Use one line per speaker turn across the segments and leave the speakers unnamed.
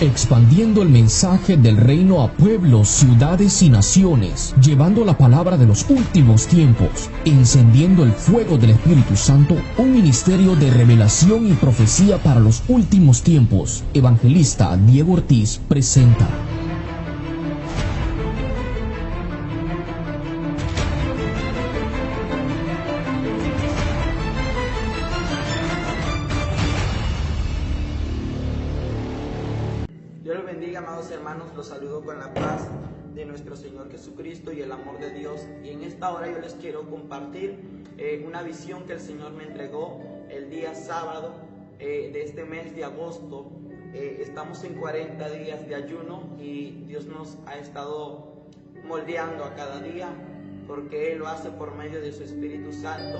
expandiendo el mensaje del reino a pueblos, ciudades y naciones, llevando la palabra de los últimos tiempos, encendiendo el fuego del Espíritu Santo, un ministerio de revelación y profecía para los últimos tiempos. Evangelista Diego Ortiz presenta.
Dios los bendiga, amados hermanos, los saludo con la paz de nuestro Señor Jesucristo y el amor de Dios. Y en esta hora yo les quiero compartir una visión que el Señor me entregó el día sábado de este mes de agosto. Estamos en 40 días de ayuno y Dios nos ha estado moldeando a cada día porque Él lo hace por medio de su Espíritu Santo.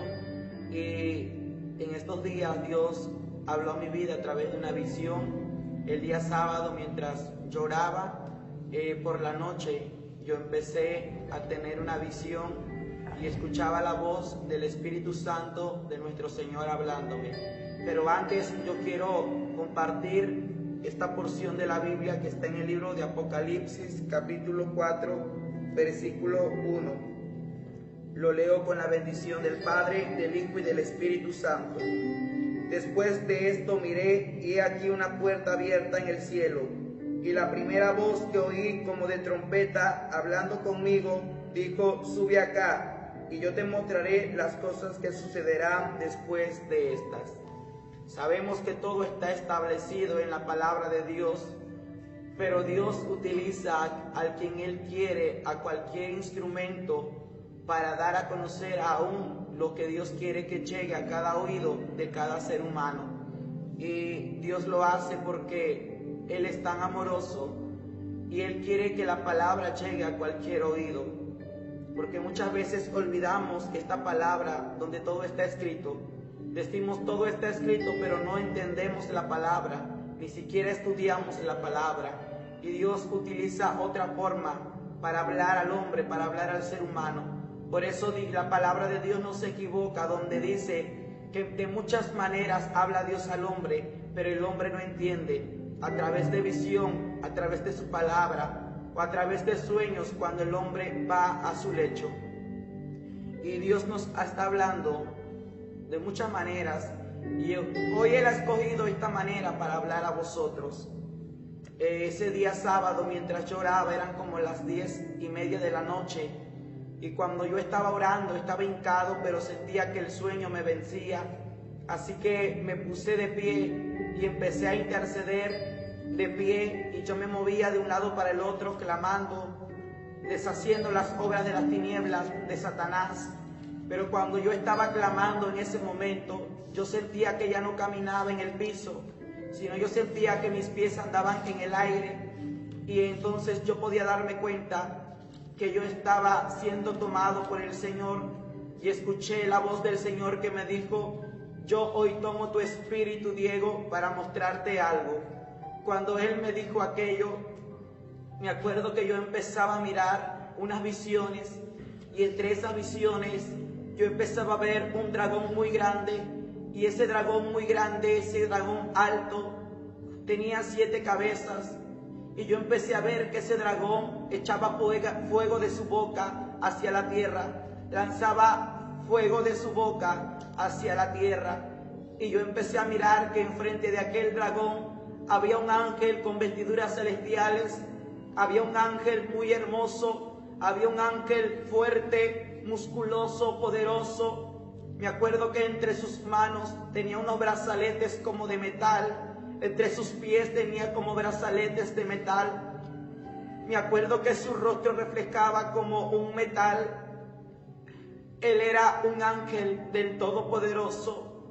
Y en estos días Dios habló a mi vida a través de una visión. El día sábado, mientras lloraba por la noche, yo empecé a tener una visión y escuchaba la voz del Espíritu Santo de nuestro Señor hablándome. Pero antes yo quiero compartir esta porción de la Biblia que está en el libro de Apocalipsis, capítulo 4, versículo 1. Lo leo con la bendición del Padre, del Hijo y del Espíritu Santo. Después de esto miré y he aquí una puerta abierta en el cielo, y la primera voz que oí como de trompeta hablando conmigo dijo: sube acá, y yo te mostraré las cosas que sucederán después de estas. Sabemos que todo está establecido en la palabra de Dios, pero Dios utiliza al quien Él quiere, a cualquier instrumento, para dar a conocer aún lo que Dios quiere que llegue a cada oído de cada ser humano. Y Dios lo hace porque Él es tan amoroso y Él quiere que la palabra llegue a cualquier oído. Porque muchas veces olvidamos esta palabra donde todo está escrito. Decimos todo está escrito, pero no entendemos la palabra, ni siquiera estudiamos la palabra. Y Dios utiliza otra forma para hablar al hombre, para hablar al ser humano. Por eso la palabra de Dios no se equivoca, donde dice que de muchas maneras habla Dios al hombre, pero el hombre no entiende. A través de visión, a través de su palabra, o a través de sueños cuando el hombre va a su lecho. Y Dios nos está hablando de muchas maneras, y hoy Él ha escogido esta manera para hablar a vosotros. Ese día sábado, mientras yo oraba, eran como las 10:30 de la noche. Y cuando yo estaba orando, estaba hincado, pero sentía que el sueño me vencía. Así que me puse de pie y empecé a interceder de pie. Y yo me movía de un lado para el otro, clamando, deshaciendo las obras de las tinieblas de Satanás. Pero cuando yo estaba clamando en ese momento, yo sentía que ya no caminaba en el piso, sino yo sentía que mis pies andaban en el aire. Y entonces yo podía darme cuenta que yo estaba siendo tomado por el Señor, y escuché la voz del Señor que me dijo: yo hoy tomo tu espíritu, Diego, para mostrarte algo. Cuando Él me dijo aquello, me acuerdo que yo empezaba a mirar unas visiones, y entre esas visiones yo empezaba a ver un dragón muy grande, y ese dragón muy grande, ese dragón alto, tenía 7 cabezas. Y yo empecé a ver que ese dragón echaba fuego de su boca hacia la tierra, lanzaba fuego de su boca hacia la tierra. Y yo empecé a mirar que enfrente de aquel dragón había un ángel con vestiduras celestiales, había un ángel muy hermoso, había un ángel fuerte, musculoso, poderoso. Me acuerdo que entre sus manos tenía unos brazaletes como de metal. Entre sus pies tenía como brazaletes de metal. Me acuerdo que su rostro reflejaba como un metal. Él era un ángel del Todopoderoso,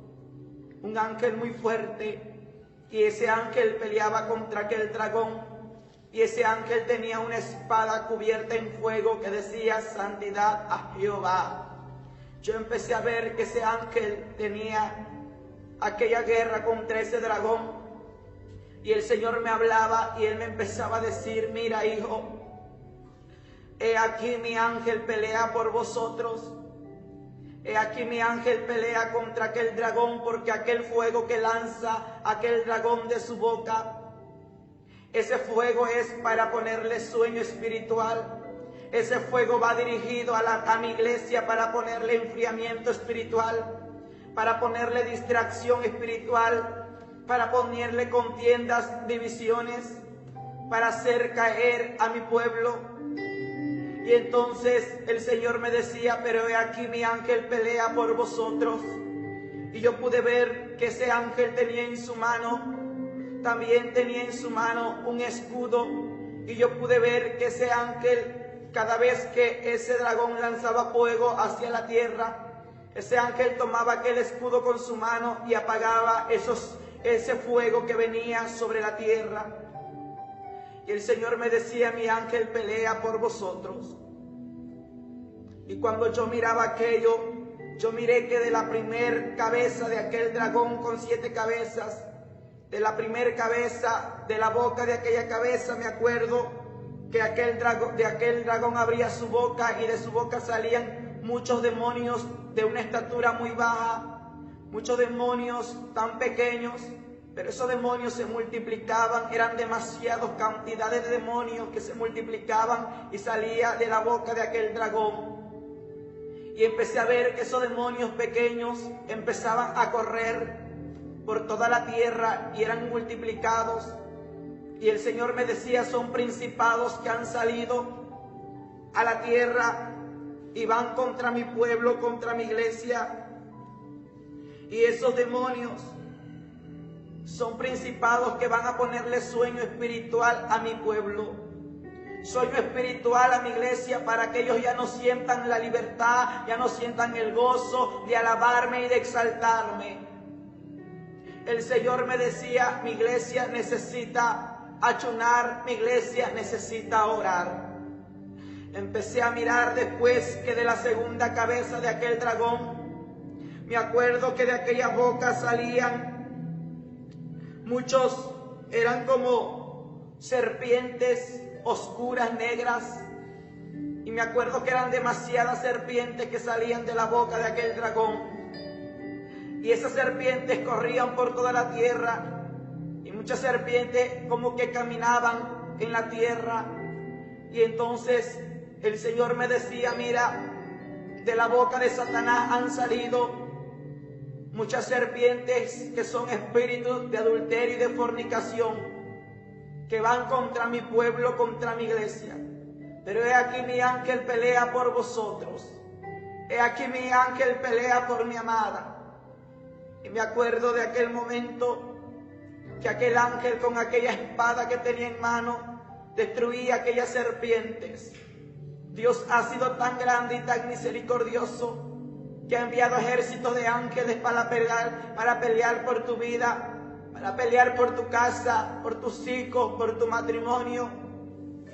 un ángel muy fuerte. Y ese ángel peleaba contra aquel dragón. Y ese ángel tenía una espada cubierta en fuego que decía: santidad a Jehová. Yo empecé a ver que ese ángel tenía aquella guerra contra ese dragón. Y el Señor me hablaba y Él me empezaba a decir: mira, hijo, he aquí mi ángel pelea por vosotros. He aquí mi ángel pelea contra aquel dragón, porque aquel fuego que lanza aquel dragón de su boca Ese fuego es para ponerle sueño espiritual. Ese fuego va dirigido a mi iglesia para ponerle enfriamiento espiritual, para ponerle distracción espiritual, para ponerle contiendas, divisiones, para hacer caer a mi pueblo. Y entonces el Señor me decía, pero he aquí mi ángel pelea por vosotros. Y yo pude ver que ese ángel tenía en su mano, también tenía en su mano un escudo. Y yo pude ver que ese ángel, cada vez que ese dragón lanzaba fuego hacia la tierra, ese ángel tomaba aquel escudo con su mano y apagaba ese fuego que venía sobre la tierra. Y el Señor me decía, mi ángel pelea por vosotros. Y cuando yo miraba aquello, yo miré que de la primer cabeza de aquel dragón con 7 cabezas, de la primer cabeza, de la boca de aquella cabeza, me acuerdo que de aquel dragón abría su boca y de su boca salían muchos demonios de una estatura muy baja, muchos demonios tan pequeños. Pero esos demonios se multiplicaban, eran demasiadas cantidades de demonios que se multiplicaban y salía de la boca de aquel dragón. Y empecé a ver que esos demonios pequeños empezaban a correr por toda la tierra y eran multiplicados. Y el Señor me decía, son principados que han salido a la tierra y van contra mi pueblo, contra mi iglesia. Y esos demonios son principados que van a ponerle sueño espiritual a mi pueblo, sueño espiritual a mi iglesia, para que ellos ya no sientan la libertad, ya no sientan el gozo de alabarme y de exaltarme. El Señor me decía, mi iglesia necesita ayunar, mi iglesia necesita orar. Empecé a mirar después que de la segunda cabeza de aquel dragón, me acuerdo que de aquella boca salían muchos, eran como serpientes oscuras, negras. Y me acuerdo que eran demasiadas serpientes que salían de la boca de aquel dragón. Y esas serpientes corrían por toda la tierra. Y muchas serpientes como que caminaban en la tierra. Y entonces el Señor me decía, mira, de la boca de Satanás han salido muchas serpientes que son espíritus de adulterio y de fornicación, que van contra mi pueblo, contra mi iglesia. Pero he aquí mi ángel pelea por vosotros. He aquí mi ángel pelea por mi amada. Y me acuerdo de aquel momento que aquel ángel con aquella espada que tenía en mano destruía aquellas serpientes. Dios ha sido tan grande y tan misericordioso que ha enviado ejércitos de ángeles para pelear por tu vida, para pelear por tu casa, por tus hijos, por tu matrimonio.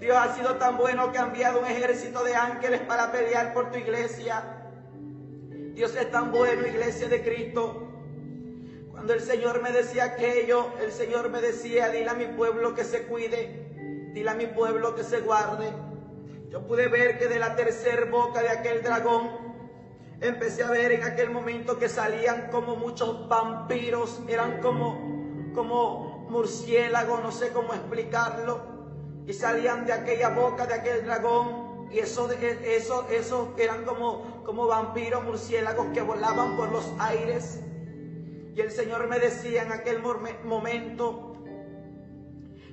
Dios ha sido tan bueno que ha enviado un ejército de ángeles para pelear por tu iglesia. Dios es tan bueno, iglesia de Cristo. Cuando el Señor me decía aquello, el Señor me decía, dile a mi pueblo que se cuide, dile a mi pueblo que se guarde. Yo pude ver que de la tercera boca de aquel dragón, empecé a ver en aquel momento que salían como muchos vampiros, eran como murciélagos, no sé cómo explicarlo, y salían de aquella boca de aquel dragón, y esos eran como vampiros, murciélagos que volaban por los aires. Y el Señor me decía en aquel momento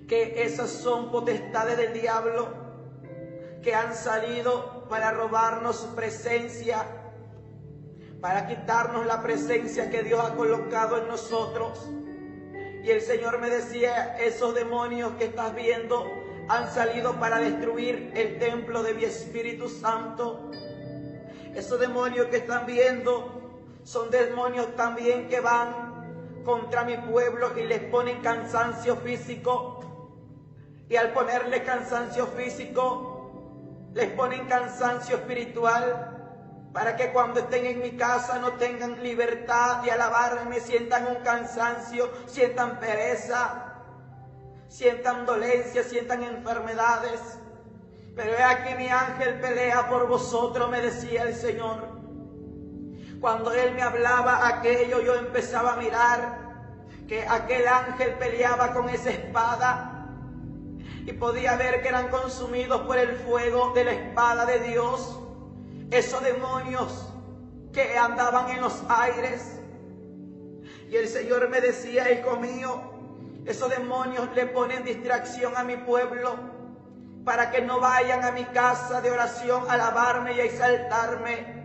que esas son potestades del diablo que han salido para robarnos su presencia, para quitarnos la presencia que Dios ha colocado en nosotros. Y el Señor me decía, esos demonios que estás viendo han salido para destruir el templo de mi Espíritu Santo. Esos demonios que están viendo son demonios también que van contra mi pueblo y les ponen cansancio físico. Y al ponerle cansancio físico, les ponen cansancio espiritual, para que cuando estén en mi casa no tengan libertad de alabarme, sientan un cansancio, sientan pereza, sientan dolencia, sientan enfermedades. Pero he aquí mi ángel pelea por vosotros, me decía el Señor. Cuando Él me hablaba aquello, yo empezaba a mirar que aquel ángel peleaba con esa espada. y podía ver que eran consumidos por el fuego de la espada de Dios. Esos demonios que andaban en los aires. Y el Señor me decía: hijo mío, esos demonios le ponen distracción a mi pueblo para que no vayan a mi casa de oración a alabarme y a exaltarme.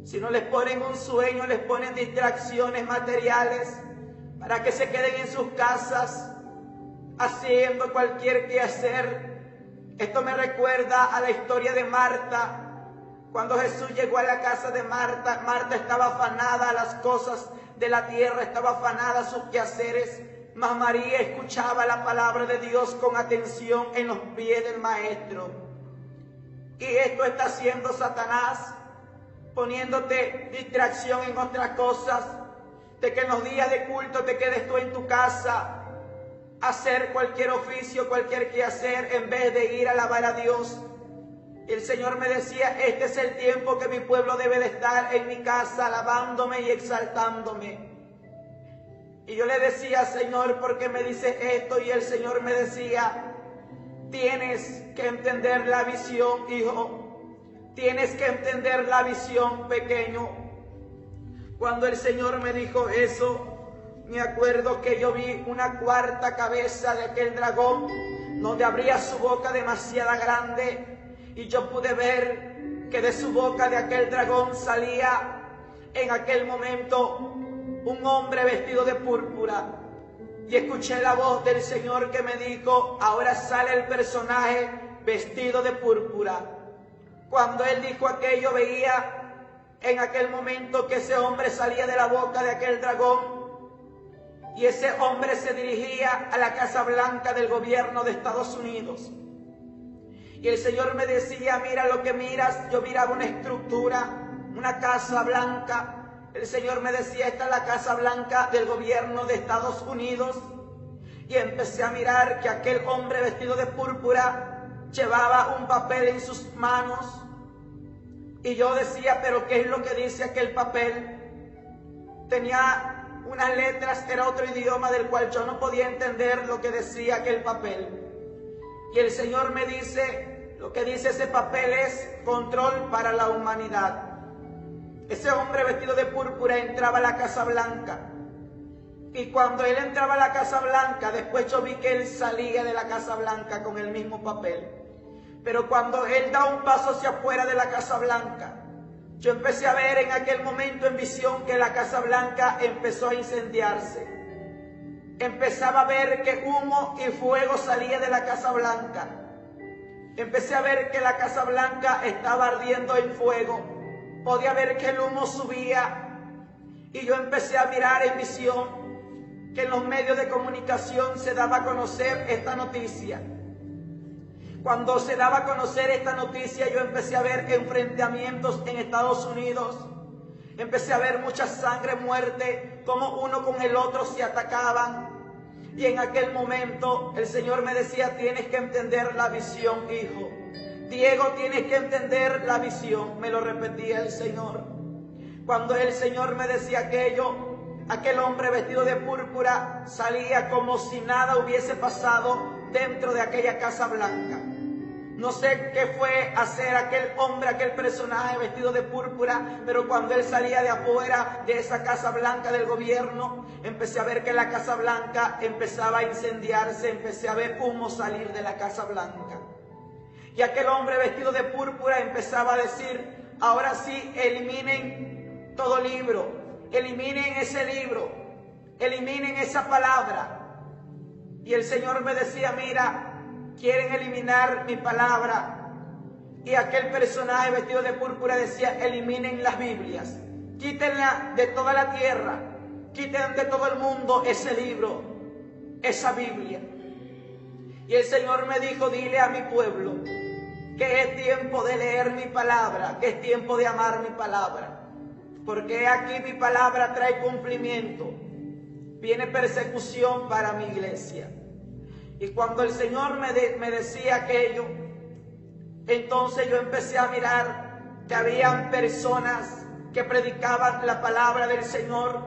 Si no les ponen un sueño, les ponen distracciones materiales para que se queden en sus casas haciendo cualquier quehacer. Esto me recuerda a la historia de Marta. Cuando Jesús llegó a la casa de Marta, Marta estaba afanada a las cosas de la tierra, estaba afanada a sus quehaceres, mas María escuchaba la palabra de Dios con atención en los pies del Maestro. Y esto está haciendo Satanás, poniéndote distracción en otras cosas, de que en los días de culto te quedes tú en tu casa a hacer cualquier oficio, cualquier quehacer, en vez de ir a alabar a Dios. Y el Señor me decía: este es el tiempo que mi pueblo debe de estar en mi casa, alabándome y exaltándome. Y yo le decía: Señor, ¿por qué me dices esto? Y el Señor me decía: tienes que entender la visión, hijo. Tienes que entender la visión, pequeño. Cuando el Señor me dijo eso, me acuerdo que yo vi una cuarta cabeza de aquel dragón, donde abría su boca demasiado grande, y yo pude ver que de su boca de aquel dragón salía en aquel momento un hombre vestido de púrpura. Y escuché la voz del Señor que me dijo: ahora sale el personaje vestido de púrpura. Cuando Él dijo aquello, veía en aquel momento que ese hombre salía de la boca de aquel dragón, y ese hombre se dirigía a la Casa Blanca del gobierno de Estados Unidos. Y el Señor me decía: mira lo que miras. Yo miraba una estructura, una Casa Blanca. El Señor me decía: esta es la Casa Blanca del gobierno de Estados Unidos. Y empecé a mirar que aquel hombre vestido de púrpura llevaba un papel en sus manos. Y yo decía: pero ¿qué es lo que dice aquel papel? Tenía unas letras, era otro idioma del cual yo no podía entender lo que decía aquel papel. Y el Señor me dice: lo que dice ese papel es control para la humanidad. Ese hombre vestido de púrpura entraba a la Casa Blanca. Y cuando él entraba a la Casa Blanca, después yo vi que él salía de la Casa Blanca con el mismo papel. Pero cuando él da un paso hacia afuera de la Casa Blanca, yo empecé a ver en aquel momento en visión que la Casa Blanca empezó a incendiarse. Empezaba a ver que humo y fuego salía de la Casa Blanca. Empecé a ver que la Casa Blanca estaba ardiendo en fuego. Podía ver que el humo subía. Y yo empecé a mirar en visión que en los medios de comunicación se daba a conocer esta noticia. Cuando se daba a conocer esta noticia, yo empecé a ver enfrentamientos en Estados Unidos. Empecé a ver mucha sangre, muerte, como uno con el otro se atacaban. Y en aquel momento el Señor me decía: tienes que entender la visión, hijo. Diego, tienes que entender la visión. Me lo repetía el Señor. Cuando el Señor me decía aquello, aquel hombre vestido de púrpura salía como si nada hubiese pasado dentro de aquella Casa Blanca. No sé qué fue hacer aquel hombre, aquel personaje vestido de púrpura, pero cuando él salía de afuera de esa Casa Blanca del gobierno, empecé a ver que la Casa Blanca empezaba a incendiarse, empecé a ver humo salir de la Casa Blanca. Y aquel hombre vestido de púrpura empezaba a decir: ahora sí, eliminen todo libro, eliminen ese libro, eliminen esa palabra. Y el Señor me decía: mira, quieren eliminar mi palabra. Y aquel personaje vestido de púrpura decía: eliminen las Biblias, quítenla de toda la tierra, quiten de todo el mundo ese libro, esa Biblia. Y el Señor me dijo: dile a mi pueblo que es tiempo de leer mi palabra, que es tiempo de amar mi palabra, porque aquí mi palabra trae cumplimiento. Viene persecución para mi iglesia. Y cuando el Señor me decía aquello, entonces yo empecé a mirar que habían personas que predicaban la palabra del Señor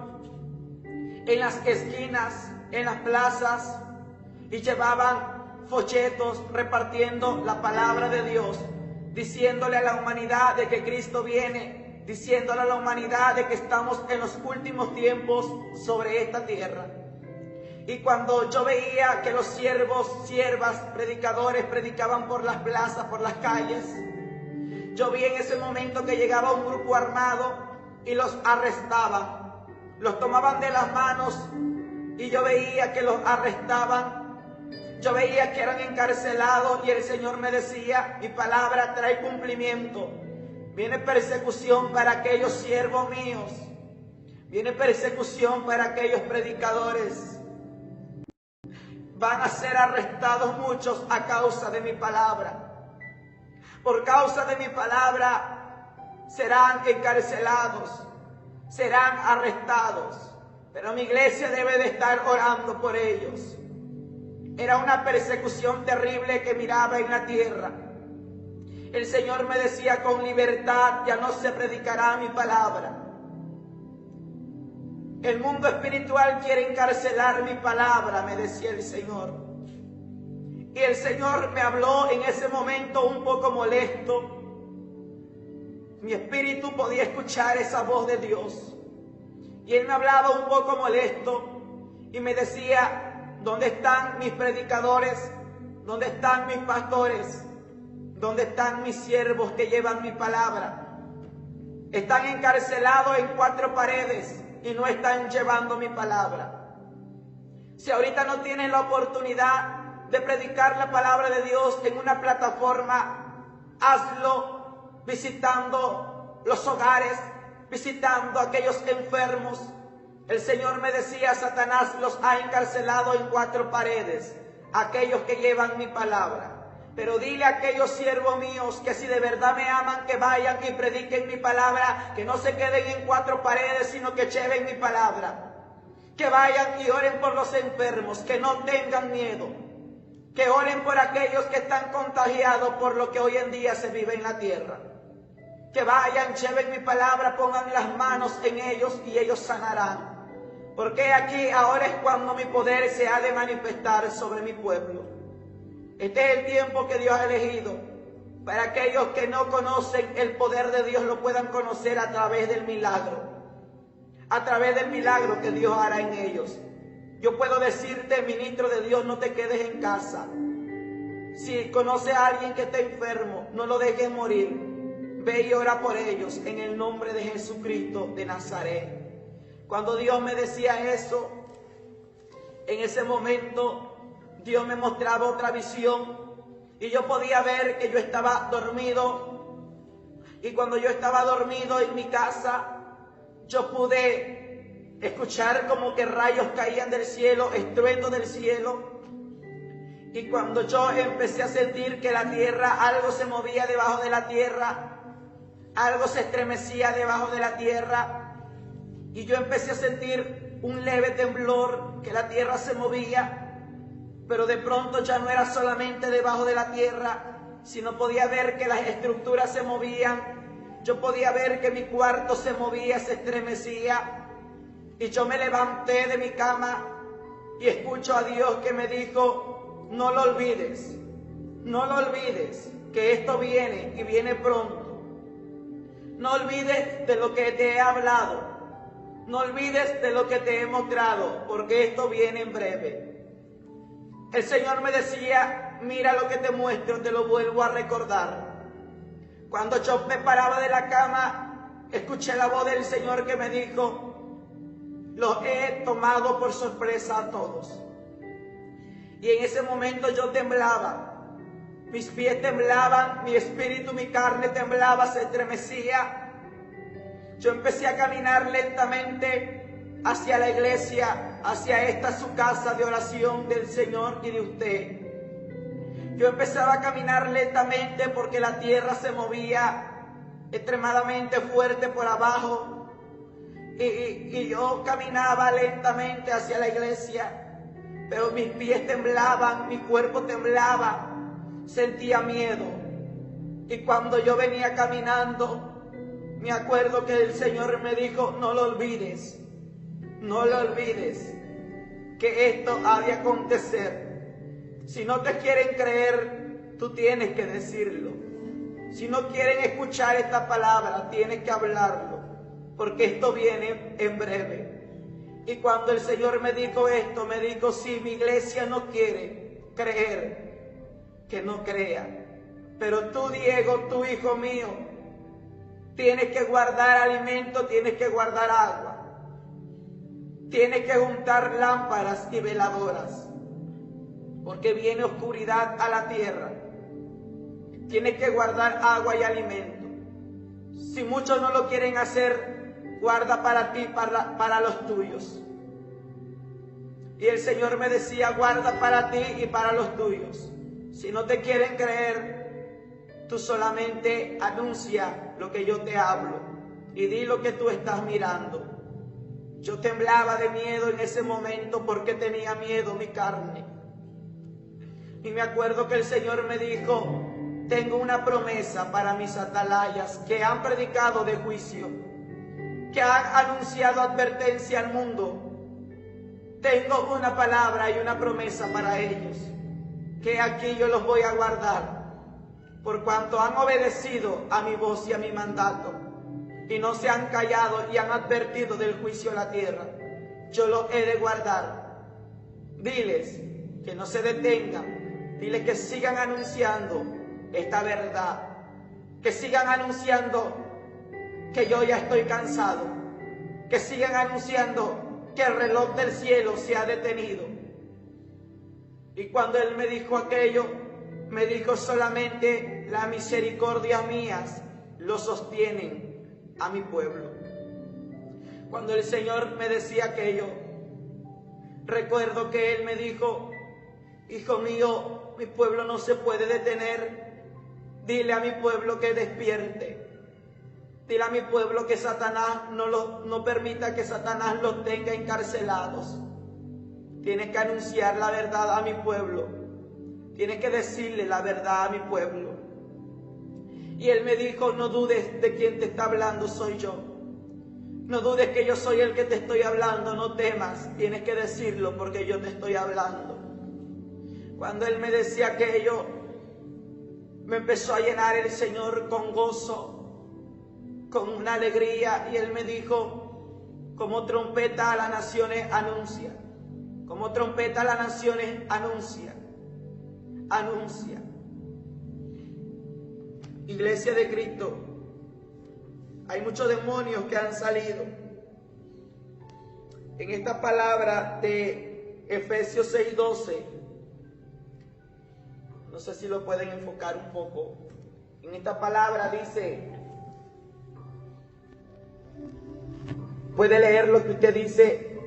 en las esquinas, en las plazas, y llevaban folletos repartiendo la palabra de Dios, diciéndole a la humanidad de que Cristo viene, diciéndole a la humanidad de que estamos en los últimos tiempos sobre esta tierra. Y cuando yo veía que los siervos, siervas, predicadores predicaban por las plazas, por las calles, yo vi en ese momento que llegaba un grupo armado y los arrestaban, los tomaban de las manos y yo veía que los arrestaban, yo veía que eran encarcelados y el Señor me decía, mi palabra trae cumplimiento, viene persecución para aquellos siervos míos, viene persecución para aquellos predicadores, van a ser arrestados muchos a causa de mi palabra. Por causa de mi palabra serán encarcelados, serán arrestados. Pero mi iglesia debe de estar orando por ellos. Era una persecución terrible que miraba en la tierra. El Señor me decía, con libertad ya no se predicará mi palabra. El mundo espiritual quiere encarcelar mi palabra, me decía el Señor. Y el Señor me habló en ese momento un poco molesto. Mi espíritu podía escuchar esa voz de Dios. Y Él me hablaba un poco molesto y me decía, ¿dónde están mis predicadores? ¿Dónde están mis pastores? ¿Dónde están mis siervos que llevan mi palabra? Están encarcelados en 4 paredes y no están llevando mi palabra. Si ahorita no tienen la oportunidad de predicar la palabra de Dios en una plataforma, hazlo visitando los hogares, visitando a aquellos enfermos. El Señor me decía, Satanás los ha encarcelado en 4 paredes, aquellos que llevan mi palabra. Pero dile a aquellos siervos míos que si de verdad me aman, que vayan y prediquen mi palabra, que no se queden en 4 paredes, sino que lleven mi palabra. Que vayan y oren por los enfermos, que no tengan miedo. Que oren por aquellos que están contagiados por lo que hoy en día se vive en la tierra. Que vayan, lleven mi palabra, pongan las manos en ellos y ellos sanarán. Porque aquí ahora es cuando mi poder se ha de manifestar sobre mi pueblo. Este es el tiempo que Dios ha elegido para aquellos que no conocen el poder de Dios lo puedan conocer a través del milagro. A través del milagro que Dios hará en ellos. Yo puedo decirte, ministro de Dios, no te quedes en casa. Si conoces a alguien que está enfermo, no lo dejes morir. Ve y ora por ellos en el nombre de Jesucristo de Nazaret. Cuando Dios me decía eso, en ese momento Dios me mostraba otra visión y yo podía ver que yo estaba dormido. Y cuando yo estaba dormido en mi casa, yo pude escuchar como que rayos caían del cielo, estruendo del cielo. Y cuando yo empecé a sentir que la tierra, algo se movía debajo de la tierra, algo se estremecía debajo de la tierra, y yo empecé a sentir un leve temblor, que la tierra se movía, pero de pronto ya no era solamente debajo de la tierra, sino podía ver que las estructuras se movían, yo podía ver que mi cuarto se movía, se estremecía. Y yo me levanté de mi cama y escucho a Dios que me dijo, no lo olvides, no lo olvides, que esto viene y viene pronto. No olvides de lo que te he hablado, no olvides de lo que te he mostrado, porque esto viene en breve. El Señor me decía, mira lo que te muestro, te lo vuelvo a recordar. Cuando yo me paraba de la cama, escuché la voz del Señor que me dijo, los he tomado por sorpresa a todos. Y en ese momento yo temblaba. Mis pies temblaban, mi espíritu, mi carne temblaba, se estremecía. Yo empecé a caminar lentamente hacia la iglesia, hacia esta su casa de oración del Señor y de usted. Yo empezaba a caminar lentamente porque la tierra se movía extremadamente fuerte por abajo. Y yo caminaba lentamente hacia la iglesia, pero mis pies temblaban, mi cuerpo temblaba, sentía miedo. Y cuando yo venía caminando, me acuerdo que el Señor me dijo, no lo olvides, no lo olvides, que esto ha de acontecer. Si no te quieren creer, tú tienes que decirlo. Si no quieren escuchar esta palabra, tienes que hablarlo, porque esto viene en breve. Y cuando el Señor me dijo esto, me dijo, si mi iglesia no quiere creer, que no crea. Pero tú, Diego, tú, hijo mío, tienes que guardar alimento, tienes que guardar agua. Tienes que juntar lámparas y veladoras, porque viene oscuridad a la tierra. Tienes que guardar agua y alimento. Si muchos no lo quieren hacer, guarda para ti, para los tuyos. Y el Señor me decía, guarda para ti y para los tuyos. Si no te quieren creer, tú solamente anuncia lo que yo te hablo y di lo que tú estás mirando. Yo temblaba de miedo en ese momento porque tenía miedo mi carne. Y me acuerdo que el Señor me dijo, tengo una promesa para mis atalayas que han predicado de juicio, que han anunciado advertencia al mundo. Tengo una palabra y una promesa para ellos, que aquí yo los voy a guardar, por cuanto han obedecido a mi voz y a mi mandato, y no se han callado y han advertido del juicio a la tierra. Yo los he de guardar. Diles que no se detengan, diles que sigan anunciando esta verdad, que sigan anunciando que yo ya estoy cansado, que sigan anunciando que el reloj del cielo se ha detenido. Y cuando Él me dijo aquello, me dijo solamente, las misericordias mías lo sostienen a mi pueblo. Cuando el Señor me decía aquello, recuerdo que Él me dijo, hijo mío, mi pueblo no se puede detener. Dile a mi pueblo que despierte. Dile a mi pueblo que Satanás no permita que Satanás los tenga encarcelados. Tienes que anunciar la verdad a mi pueblo. Tienes que decirle la verdad a mi pueblo. Y Él me dijo, no dudes de quién te está hablando, soy yo. No dudes que yo soy el que te estoy hablando, no temas. Tienes que decirlo porque yo te estoy hablando. Cuando Él me decía aquello, me empezó a llenar el Señor con gozo, con una alegría. Y Él me dijo, como trompeta a las naciones anuncia. Como trompeta a las naciones anuncia. Anuncia. Iglesia de Cristo, hay muchos demonios que han salido. En esta palabra de Efesios 6:12, no sé si lo pueden enfocar un poco. En esta palabra dice, puede leer lo que usted dice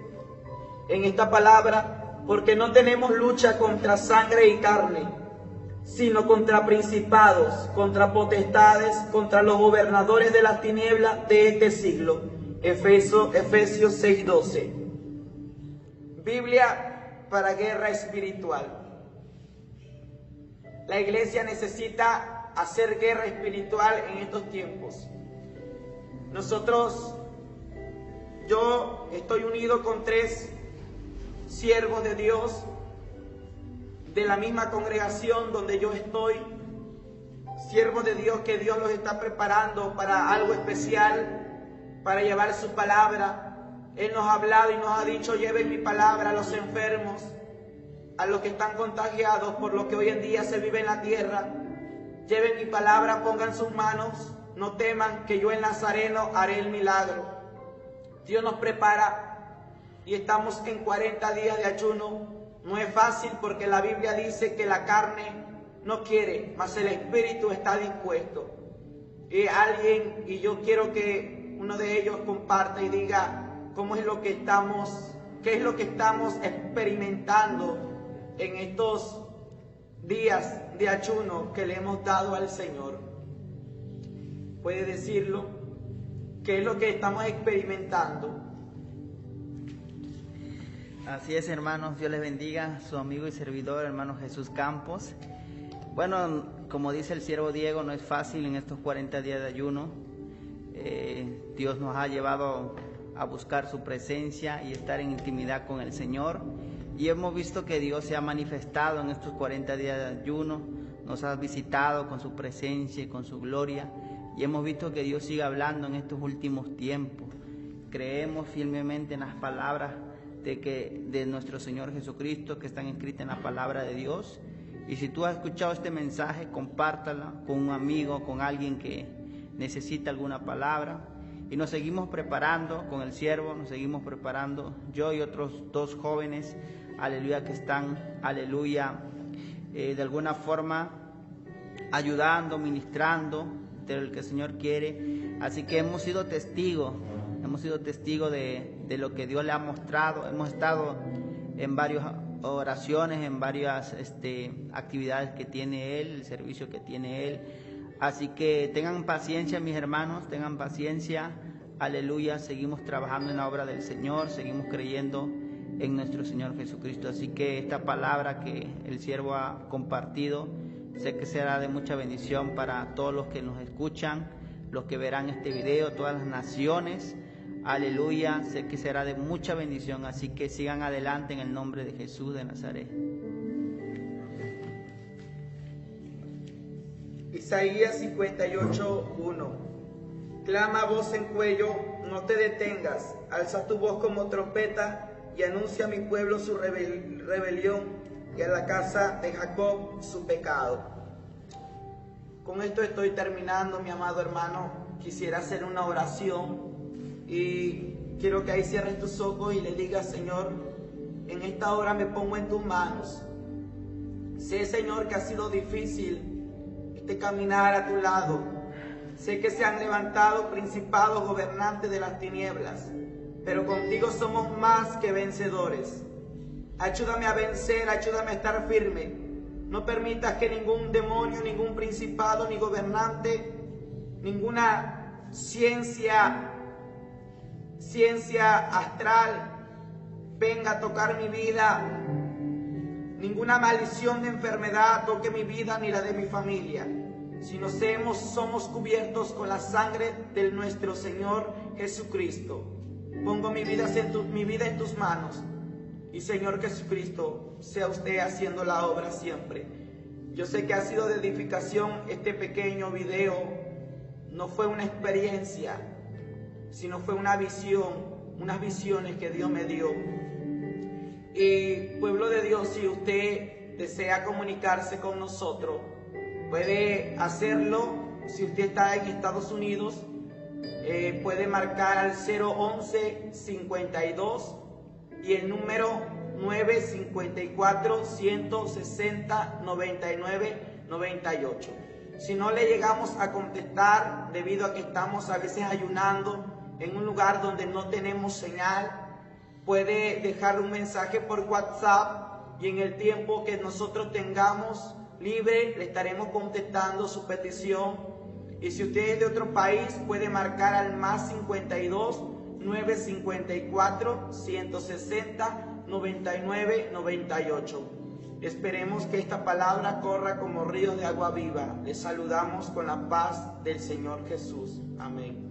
en esta palabra, porque no tenemos lucha contra sangre y carne, sino contra principados, contra potestades, contra los gobernadores de las tinieblas de este siglo. Efesios 6:12. Biblia para guerra espiritual. La iglesia necesita hacer guerra espiritual en estos tiempos. Yo estoy unido con 3 siervos de Dios de la misma congregación donde yo estoy, siervos de Dios que Dios los está preparando para algo especial, para llevar su palabra. Él nos ha hablado y nos ha dicho, lleven mi palabra a los enfermos, a los que están contagiados por lo que hoy en día se vive en la tierra. Lleven mi palabra, pongan sus manos, no teman que yo el Nazareno haré el milagro. Dios nos prepara y estamos en 40 días de ayuno. No es fácil porque la Biblia dice que la carne no quiere, mas el espíritu está dispuesto. Y yo quiero que uno de ellos comparta y diga qué es lo que estamos experimentando en estos días de ayuno que le hemos dado al Señor. ¿Puede decirlo? ¿Qué es lo que estamos experimentando?
Así es, hermanos, Dios les bendiga, su amigo y servidor, hermano Jesús Campos. Bueno, como dice el siervo Diego, no es fácil en estos 40 días de ayuno. Dios nos ha llevado a buscar su presencia y estar en intimidad con el Señor. y hemos visto que Dios se ha manifestado en estos 40 días de ayuno, nos ha visitado con su presencia y con su gloria, y hemos visto que Dios sigue hablando en estos últimos tiempos. Creemos firmemente en las palabras de nuestro Señor Jesucristo que están escritas en la palabra de Dios. Y si tú has escuchado este mensaje, compártala con un amigo, con alguien que necesita alguna palabra. Y nos seguimos preparando con el siervo, nos seguimos preparando, yo y otros 2 jóvenes, aleluya, que están, aleluya, de alguna forma ayudando, ministrando de lo que el Señor quiere. Así que hemos sido testigos de lo que Dios le ha mostrado. Hemos estado en varias oraciones, en varias actividades que tiene Él, el servicio que tiene Él. Así que tengan paciencia, mis hermanos, tengan paciencia, aleluya, seguimos trabajando en la obra del Señor, seguimos creyendo en nuestro Señor Jesucristo. Así que esta palabra que el siervo ha compartido, sé que será de mucha bendición para todos los que nos escuchan, los que verán este video, todas las naciones, aleluya, sé que será de mucha bendición, así que sigan adelante en el nombre de Jesús de Nazaret.
Isaías 58:1. Clama a voz en cuello, no te detengas, alza tu voz como trompeta y anuncia a mi pueblo su rebelión y a la casa de Jacob su pecado. Con esto estoy terminando, mi amado hermano. Quisiera hacer una oración y quiero que ahí cierres tus ojos y le digas: Señor, en esta hora me pongo en tus manos. Sé, Señor, que ha sido difícil caminar a tu lado. Sé que se han levantado principados, gobernantes de las tinieblas, pero contigo somos más que vencedores. Ayúdame a vencer, ayúdame a estar firme. No permitas que ningún demonio, ningún principado, ni gobernante, ninguna ciencia astral venga a tocar mi vida. Ninguna maldición de enfermedad toque mi vida ni la de mi familia, sino somos cubiertos con la sangre de nuestro Señor Jesucristo. Pongo mi vida en tus manos, y Señor Jesucristo, sea usted haciendo la obra siempre. Yo sé que ha sido de edificación este pequeño video. No fue una experiencia, sino fue una visión, unas visiones que Dios me dio. Y pueblo de Dios, si usted desea comunicarse con nosotros, puede hacerlo. Si usted está en Estados Unidos, puede marcar al 011-52 y el número 954-160-99-98. Si no le llegamos a contestar debido a que estamos a veces ayunando en un lugar donde no tenemos señal, puede dejar un mensaje por WhatsApp y en el tiempo que nosotros tengamos libre le estaremos contestando su petición. Y si usted es de otro país, puede marcar al más 52 954 160 99 98. Esperemos que esta palabra corra como ríos de agua viva. Les saludamos con la paz del Señor Jesús. Amén.